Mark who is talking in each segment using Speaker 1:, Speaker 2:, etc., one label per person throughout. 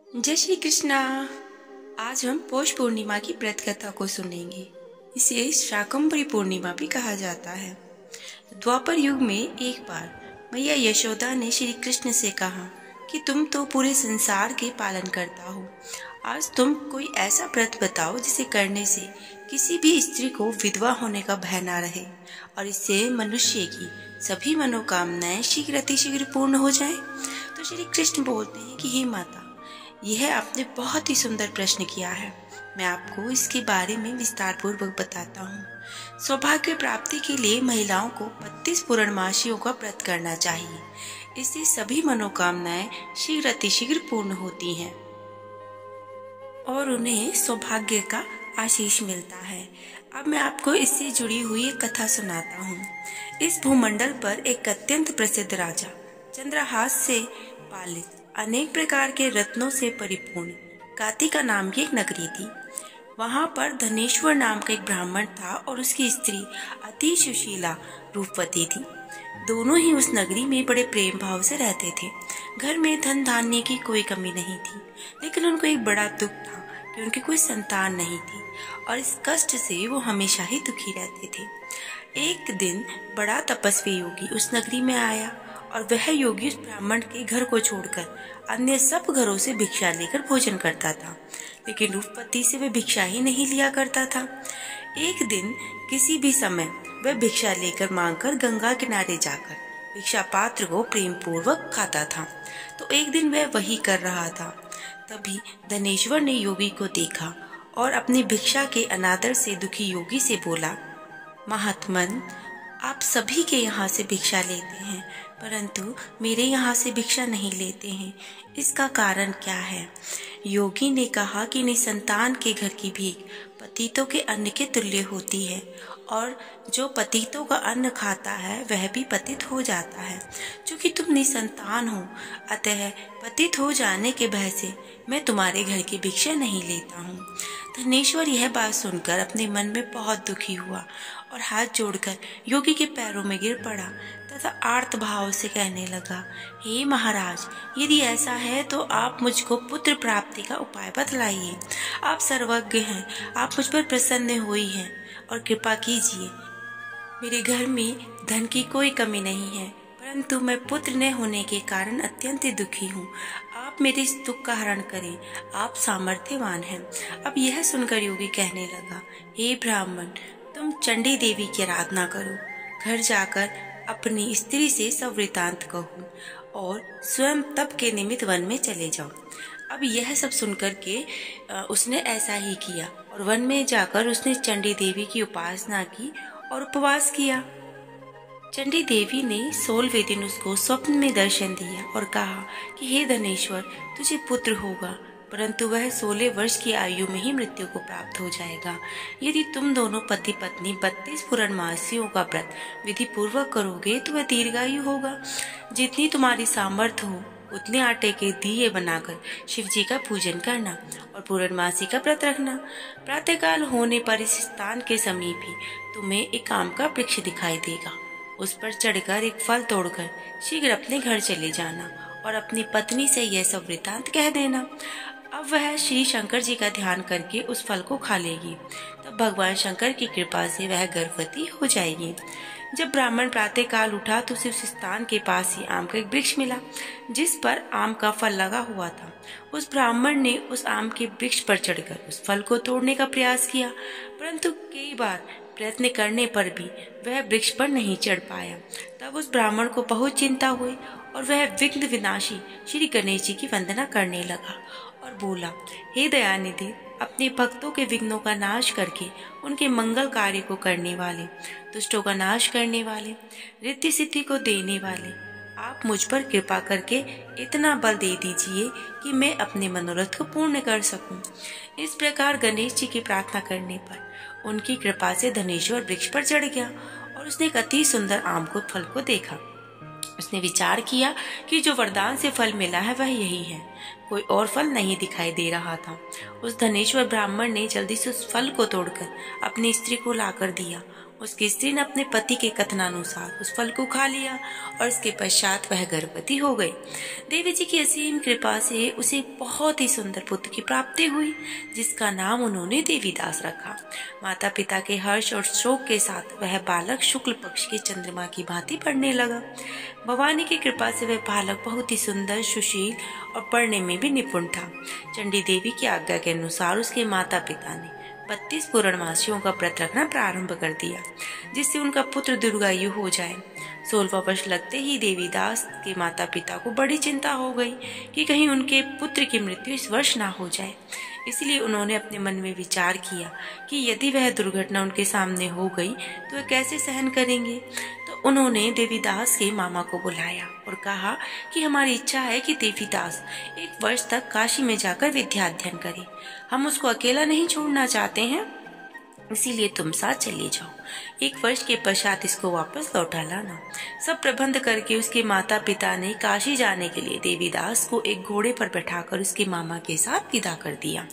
Speaker 1: जय श्री कृष्णा। आज हम पौष पूर्णिमा की व्रत कथा को सुनेंगे। इसे शाकंभरी पूर्णिमा भी कहा जाता है। द्वापर युग में एक बार मैया यशोदा ने श्री कृष्ण से कहा कि तुम तो पूरे संसार के पालन करता हो, आज तुम कोई ऐसा व्रत बताओ जिसे करने से किसी भी स्त्री को विधवा होने का भय न रहे और इससे मनुष्य की सभी मनोकामनाएं शीघ्र अतिशीघ्र पूर्ण हो जाए। तो श्री कृष्ण बोलते हैं कि हे माता, यह आपने बहुत ही सुंदर प्रश्न किया है। मैं आपको इसके बारे में विस्तार पूर्वक बताता हूँ। सौभाग्य प्राप्ति के लिए महिलाओं को 32 पूर्णमासियों का व्रत करना चाहिए। इससे सभी मनोकामनाएं शीघ्र अतिशीघ्र पूर्ण होती हैं और उन्हें सौभाग्य का आशीष मिलता है। अब मैं आपको इससे जुड़ी हुई एक कथा सुनाता हूँ। इस भूमंडल पर एक अत्यंत प्रसिद्ध राजा, चंद्रहास से पालित अनेक प्रकार के रत्नों से परिपूर्ण कातिका नाम की एक नगरी थी। वहां पर धनेश्वर नाम का एक ब्राह्मण था और उसकी स्त्री अति सुशीला रूपवती थी। दोनों ही उस नगरी में बड़े प्रेम भाव से रहते थे। घर में धन धान्य की कोई कमी नहीं थी, लेकिन उनको एक बड़ा दुख था कि उनकी कोई संतान नहीं थी और इस कष्ट से वो हमेशा ही दुखी रहते थे। एक दिन बड़ा तपस्वी योगी उस नगरी में आया और वह योगी उस ब्राह्मण के घर को छोड़कर अन्य सब घरों से भिक्षा लेकर भोजन करता था, लेकिन रूपवती से वह भिक्षा ही नहीं लिया करता था। एक दिन किसी भी समय वह भिक्षा लेकर मांगकर गंगा किनारे जाकर भिक्षा पात्र को प्रेम पूर्वक खाता था। तो एक दिन वह वही कर रहा था। तभी धनेश्वर ने योगी को देखा और अपनी भिक्षा के अनादर से दुखी योगी से बोला, महात्मन, आप सभी के यहाँ से भिक्षा लेते हैं परंतु मेरे यहाँ से भिक्षा नहीं लेते हैं, इसका कारण क्या है? योगी ने कहा कि निसंतान के घर की भीख पतितों के अन्न के तुल्य होती है और जो पतितों का अन्न खाता है वह भी पतित हो जाता है। क्योंकि तुम निसंतान हो, अतः पतित हो जाने के भय से मैं तुम्हारे घर की भिक्षा नहीं लेता हूँ। धनेश्वर यह बात सुनकर अपने मन में बहुत दुखी हुआ और हाथ जोड़कर योगी के पैरों में गिर पड़ा तथा आर्त भाव से कहने लगा, हे महाराज, यदि ऐसा है तो आप मुझको पुत्र प्राप्ति का उपाय बतलाइए। आप सर्वज्ञ हैं, आप मुझ पर प्रसन्न हुई हैं और कृपा कीजिए। मेरे घर में धन की कोई कमी नहीं है, परंतु मैं पुत्र न होने के कारण अत्यंत दुखी हूँ। आप मेरे इस दुख का हरण करें, आप सामर्थ्यवान हैं। अब यह सुनकर योगी कहने लगा, हे ब्राह्मण, तुम चंडी देवी की आराधना करो, घर जाकर अपनी स्त्री से सब वृतांत कहो और स्वयं तप के निमित्त वन में चले जाओ। अब यह सब सुनकर के उसने ऐसा ही किया और वन में जाकर उसने चंडी देवी की उपासना की और उपवास किया। चंडी देवी ने 16वें दिन उसको स्वप्न में दर्शन दिया और कहा कि हे धनेश्वर, तुझे पुत्र होगा, परंतु वह 16 वर्ष की आयु में ही मृत्यु को प्राप्त हो जाएगा। यदि तुम दोनों पति पत्नी 32 पूर्णमासियों का व्रत विधि पूर्वक करोगे तो वह दीर्घायु होगा। जितनी तुम्हारी सामर्थ्य हो उतने आटे के दिए बनाकर शिव जी का पूजन करना और पूर्णमासी का व्रत रखना। प्रातःकाल होने पर इस स्थान के समीप ही तुम्हें एक आम का वृक्ष दिखाई देगा। उस पर चढ़कर एक फल तोड़कर शीघ्र अपने घर चले जाना और अपनी पत्नी से यह सब वृतांत कह देना। अब वह श्री शंकर जी का ध्यान करके उस फल को खा लेगी। तब भगवान शंकर की कृपा से वह गर्भवती हो जाएगी। जब ब्राह्मण प्रातः काल उठा तो उसे उस स्थान के पास ही आम का एक वृक्ष मिला जिस पर आम का फल लगा हुआ था। उस ब्राह्मण ने उस आम के वृक्ष पर चढ़कर उस फल को तोड़ने का प्रयास किया, परंतु कई बार प्रयत्न करने पर भी वह वृक्ष पर नहीं चढ़ पाया। तब उस ब्राह्मण को बहुत चिंता हुई और वह विघ्न विनाशी श्री गणेश जी की वंदना करने लगा और बोला, हे दयानिधि, अपने भक्तों के विघ्नों का नाश करके उनके मंगल कार्य को करने वाले, दुष्टों का नाश करने वाले, रिद्धि सिद्धि को देने वाले, आप मुझ पर कृपा करके इतना बल दे दीजिए कि मैं अपने मनोरथ को पूर्ण कर सकूं। इस प्रकार गणेश जी की प्रार्थना करने पर उनकी कृपा से धनेश्वर वृक्ष पर चढ़ गया और उसने एक अति सुंदर आम को फल को देखा। उसने विचार किया कि जो वरदान से फल मिला है वह यही है, कोई और फल नहीं दिखाई दे रहा था। उस धनेश्वर ब्राह्मण ने जल्दी से उस फल को तोड़कर अपनी स्त्री को लाकर दिया उसकी स्त्री ने अपने पति के कथनानुसार उस फल को खा लिया और इसके पश्चात वह गर्भवती हो गई। देवी जी की असीम कृपा से उसे बहुत ही सुंदर पुत्र की प्राप्ति हुई, जिसका नाम उन्होंने देवीदास रखा। माता पिता के हर्ष और शोक के साथ वह बालक शुक्ल पक्ष के चंद्रमा की भांति पढ़ने लगा। भवानी की कृपा से वह बालक बहुत ही सुंदर, सुशील और पढ़ने में भी निपुण था। चंडी देवी की आज्ञा के अनुसार उसके माता पिता ने 32 पूर्णमासियों का व्रत रखना प्रारंभ कर दिया, जिससे उनका पुत्र दीर्घायु हो जाए। 16वां वर्ष लगते ही देवीदास के माता पिता को बड़ी चिंता हो गई कि कहीं उनके पुत्र की मृत्यु इस वर्ष ना हो जाए। इसलिए उन्होंने अपने मन में विचार किया कि यदि वह दुर्घटना उनके सामने हो गई तो वे कैसे सहन करेंगे। तो उन्होंने देवीदास के मामा को बुलाया और कहा कि हमारी इच्छा है कि देवीदास 1 वर्ष तक काशी में जाकर विद्या अध्ययन करे। हम उसको अकेला नहीं छोड़ना चाहते हैं, इसीलिए तुम साथ चले जाओ। 1 वर्ष के पश्चात इसको वापस लौटा लाना। सब प्रबंध करके उसके माता पिता ने काशी जाने के लिए देवीदास को एक घोड़े पर बैठाकर उसके मामा के साथ विदा कर दिया।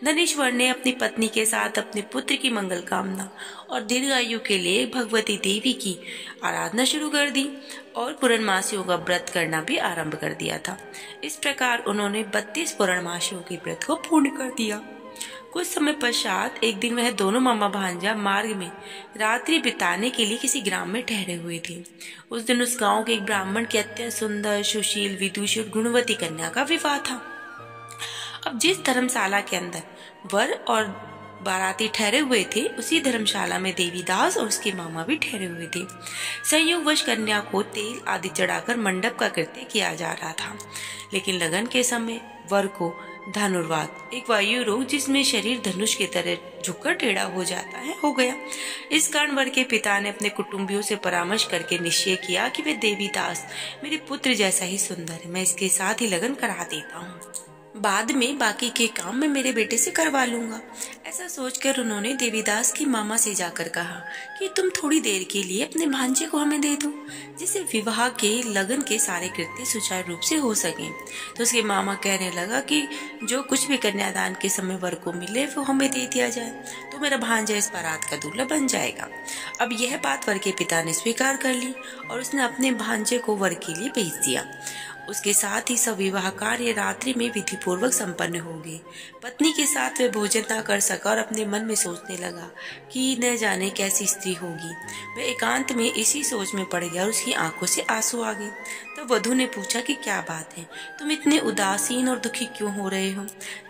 Speaker 1: धनेश्वर ने अपनी पत्नी के साथ अपने पुत्र की मंगल कामना और दीर्घायु के लिए भगवती देवी की आराधना शुरू कर दी और पूर्णमासियों का व्रत करना भी आरंभ कर दिया था। इस प्रकार उन्होंने 32 पूर्णमासियों के व्रत को पूर्ण कर दिया। कुछ समय पश्चात एक दिन वह दोनों मामा भांजा मार्ग में रात्रि बिताने के लिए किसी ग्राम में ठहरे हुए थे। उस दिन उस गांव के एक ब्राह्मण की अत्यंत सुंदर, सुशील, विदुषी और गुणवती कन्या का विवाह था। अब जिस धर्मशाला के अंदर वर और बाराती ठहरे हुए थे, उसी धर्मशाला में देवीदास और उसके मामा भी ठहरे हुए थे। संयोगवश कन्या को तेल आदि चढ़ाकर मंडप का कृत्य किया जा रहा था, लेकिन लगन के समय वर को धनुर्वात, एक वायु रोग जिसमें शरीर धनुष की तरह झुककर टेढ़ा हो जाता है, हो गया। इस कारण वर के पिता ने अपने कुटुंबियों से परामर्श करके निश्चय किया कि वे देवीदास मेरे पुत्र जैसा ही सुंदर है, मैं इसके साथ ही लगन करा देता हूँ, बाद में बाकी के काम मैं मेरे बेटे से करवा लूंगा। ऐसा सोचकर उन्होंने देवीदास की मामा से जाकर कहा कि तुम थोड़ी देर के लिए अपने भांजे को हमें दे दो, जिससे विवाह के लगन के सारे कृत्य सुचारू रूप से हो सके। तो उसके मामा कहने लगा कि जो कुछ भी कन्यादान के समय वर को मिले वो हमें दे दिया जाए, तो मेरा भांजा इस बारात का दूल्हा बन जाएगा। अब यह बात वर के पिता ने स्वीकार कर ली और उसने अपने भांजे को वर के लिए भेज दिया। उसके साथ ही सब विवाह कार्य रात्रि में विधि पूर्वक संपन्न हो गए। पत्नी के साथ वह भोजन न कर सका और अपने मन में सोचने लगा कि न जाने कैसी स्त्री होगी। वह एकांत में इसी सोच में पड़ गया और उसकी आंखों से आंसू आ गए। तब वधू ने पूछा कि क्या बात है, तुम इतने उदासीन और दुखी क्यों हो रहे हो।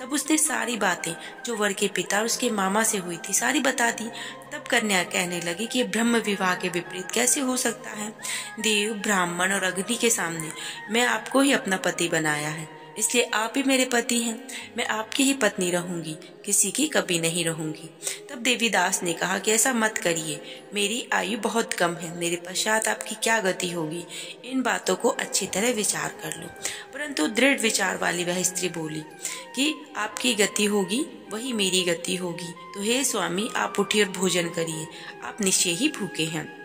Speaker 1: तब उसने सारी बातें जो वर के पिता और उसके मामा से हुई थी सारी बता दी। तब कन्या कहने लगी कि ब्रह्म विवाह के विपरीत कैसे हो सकता है। देव, ब्राह्मण और अग्नि के सामने मैं आपको ही अपना पति बनाया है, इसलिए आप ही मेरे पति हैं। मैं आपकी ही पत्नी रहूंगी, किसी की कभी नहीं रहूंगी। तब देवीदास ने कहा कि ऐसा मत करिए, मेरी आयु बहुत कम है, मेरे पश्चात आपकी क्या गति होगी, इन बातों को अच्छी तरह विचार कर लो। परंतु दृढ़ विचार वाली वह स्त्री बोली कि आपकी गति होगी वही मेरी गति होगी। तो हे स्वामी, आप उठिए और भोजन करिए, आप निश्चय ही भूखे हैं।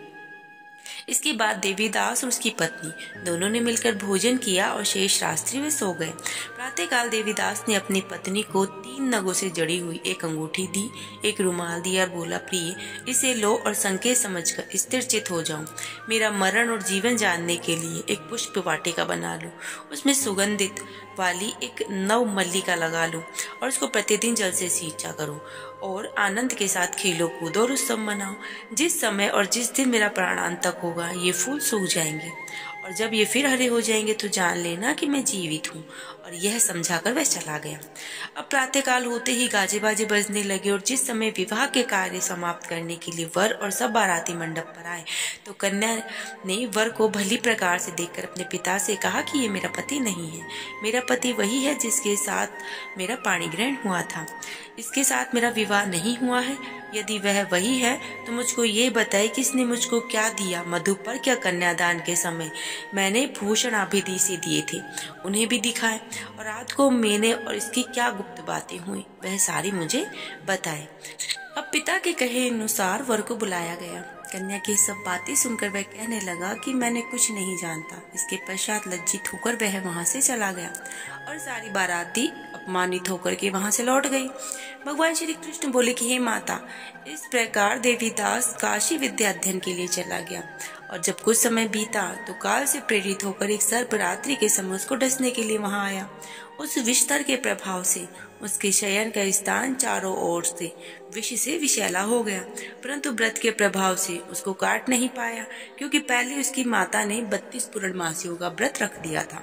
Speaker 1: इसके बाद देवीदास और उसकी पत्नी दोनों ने मिलकर भोजन किया और शेष रात्रि वे सो गए। प्रातःकाल देवीदास ने अपनी पत्नी को 3 नगों से जड़ी हुई एक अंगूठी दी, एक रुमाल दिया और बोला, प्रिय, इसे लो और संकेत समझकर स्थिरचित हो जाओ। मेरा मरण और जीवन जानने के लिए एक पुष्प वाटिका बना लो, उसमें सुगंधित वाली एक नव मल्लिका लगा लो और उसको प्रतिदिन जल से सींचा करो और आनंद के साथ खेलो कूदो और उत्सव मनाओ। जिस समय और जिस दिन मेरा प्राणांतक होगा ये फूल सूख जाएंगे और जब ये फिर हरे हो जाएंगे तो जान लेना कि मैं जीवित हूँ। और यह समझाकर वह चला गया। अब प्रातःकाल होते ही गाजे बाजे बजने लगे और जिस समय विवाह के कार्य समाप्त करने के लिए वर और सब बाराती मंडप पर आए तो कन्या ने वर को भली प्रकार से देखकर अपने पिता से कहा कि ये मेरा पति नहीं है, मेरा पति वही है जिसके साथ मेरा पाणी ग्रहण हुआ था, इसके साथ मेरा विवाह नहीं हुआ है। यदि वह वही है तो मुझको ये बताए कि इसने मुझको क्या दिया। मधु पर क्या कन्यादान के समय मैंने भूषण आभूषण से दिए थे, उन्हें भी दिखाए और रात को मैंने और इसकी क्या गुप्त बातें हुई वह सारी मुझे बताए। अब पिता के कहे अनुसार वर को बुलाया गया। कन्या की सब बातें सुनकर वह कहने लगा कि मैंने कुछ नहीं जानता। इसके पश्चात लज्जित होकर वह वहां से चला गया और सारी बाराती अपमानित होकर के वहां से लौट गई। भगवान श्री कृष्ण बोले कि हे माता, इस प्रकार देवीदास काशी विद्या अध्ययन के लिए चला गया और जब कुछ समय बीता तो काल से प्रेरित होकर एक सर्प रात्रि के समय उसको डसने के लिए वहां आया। उस विस्तर के प्रभाव से उसके शयन का स्थान चारों ओर से विष से विषैला हो गया, परंतु व्रत के प्रभाव से उसको काट नहीं पाया, क्योंकि पहले उसकी माता ने 32 पूर्णमासियों का व्रत रख दिया था।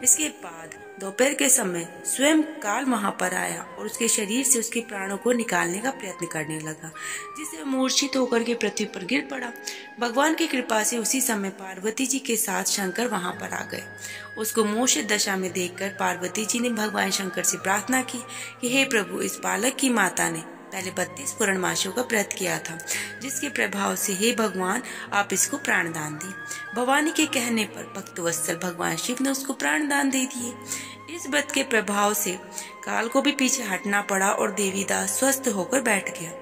Speaker 1: इसके बाद दोपहर के समय स्वयं काल वहां पर आया और उसके शरीर से उसके प्राणों को निकालने का प्रयत्न करने लगा, जिससे मूर्छित होकर के पृथ्वी पर गिर पड़ा। भगवान की कृपा से उसी समय पार्वती जी के साथ शंकर वहां पर आ गए। उसको मूर्छित दशा में देखकर पार्वती जी ने भगवान शंकर से प्रार्थना की कि हे प्रभु, इस बालक की माता ने पहले 32 पूर्णमासियों का व्रत किया था, जिसके प्रभाव से हे भगवान आप इसको प्राणदान दी। भवानी के कहने पर भक्तवत्सल भगवान शिव ने उसको प्राणदान दे दिए। इस व्रत के प्रभाव से काल को भी पीछे हटना पड़ा और देवीदास स्वस्थ होकर बैठ गया।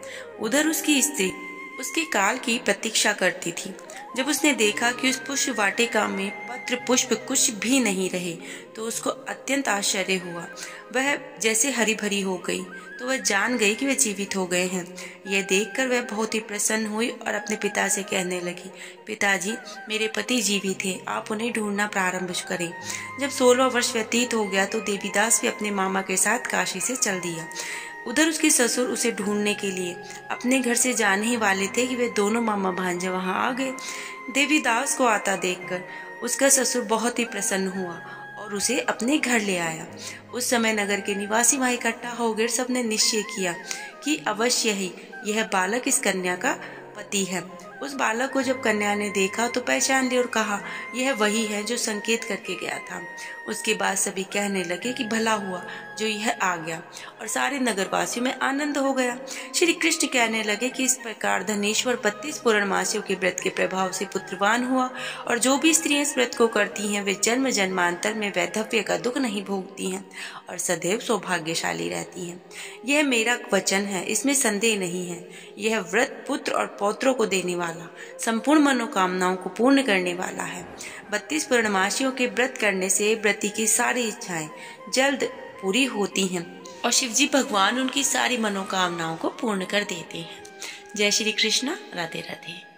Speaker 1: उधर उसकी स्त्री उसके काल की प्रतीक्षा करती थी। जब उसने देखा कि उस पुष्प वाटिका में पत्र पुष्प कुछ भी नहीं रहे तो उसको अत्यंत आश्चर्य हुआ। वह जैसे हरी भरी हो गई तो वह जान गई कि वे जीवित हो गए हैं। यह देखकर वह बहुत ही प्रसन्न हुई और अपने पिता से कहने लगी, पिताजी, मेरे पति जीवित हैं, आप उन्हें ढूंढना प्रारंभ करें। जब 16वां वर्ष व्यतीत हो गया तो देवीदास भी अपने मामा के साथ काशी से चल दिया। उधर उसके ससुर उसे ढूंढने के लिए अपने घर से जाने ही वाले थे कि वे दोनों मामा भांजे वहां आ गए। देवीदास को आता देखकर उसका ससुर बहुत ही प्रसन्न हुआ और उसे अपने घर ले आया। उस समय नगर के निवासी वहां इकट्ठा हो गए। सबने निश्चय किया कि अवश्य ही यह बालक इस कन्या का पति है। उस बालक को जब कन्या ने देखा तो पहचान लिया और कहा, यह वही है जो संकेत करके गया था। उसके बाद सभी कहने लगे कि भला हुआ जो यह आ गया, और सारे नगरवासियों में आनंद हो गया। श्री कृष्ण कहने लगे कि इस प्रकार धनेश्वर 32 पूर्णमासियों के व्रत के प्रभाव से पुत्रवान हुआ, और जो भी स्त्रियां इस व्रत को करती हैं वे जन्म जन्मांतर में वैधव्य का दुख नहीं भोगती हैं और सदैव सौभाग्यशाली रहती हैं। यह मेरा वचन है, इसमें संदेह नहीं है। यह व्रत पुत्र और पौत्रों को देने वाला, संपूर्ण मनोकामनाओं को पूर्ण करने वाला है। 32 पूर्णमासियों के व्रत करने से व्रती की सारी इच्छाएं जल्द पूरी होती हैं और शिवजी भगवान उनकी सारी मनोकामनाओं को पूर्ण कर देते हैं। जय श्री कृष्ण। राधे राधे।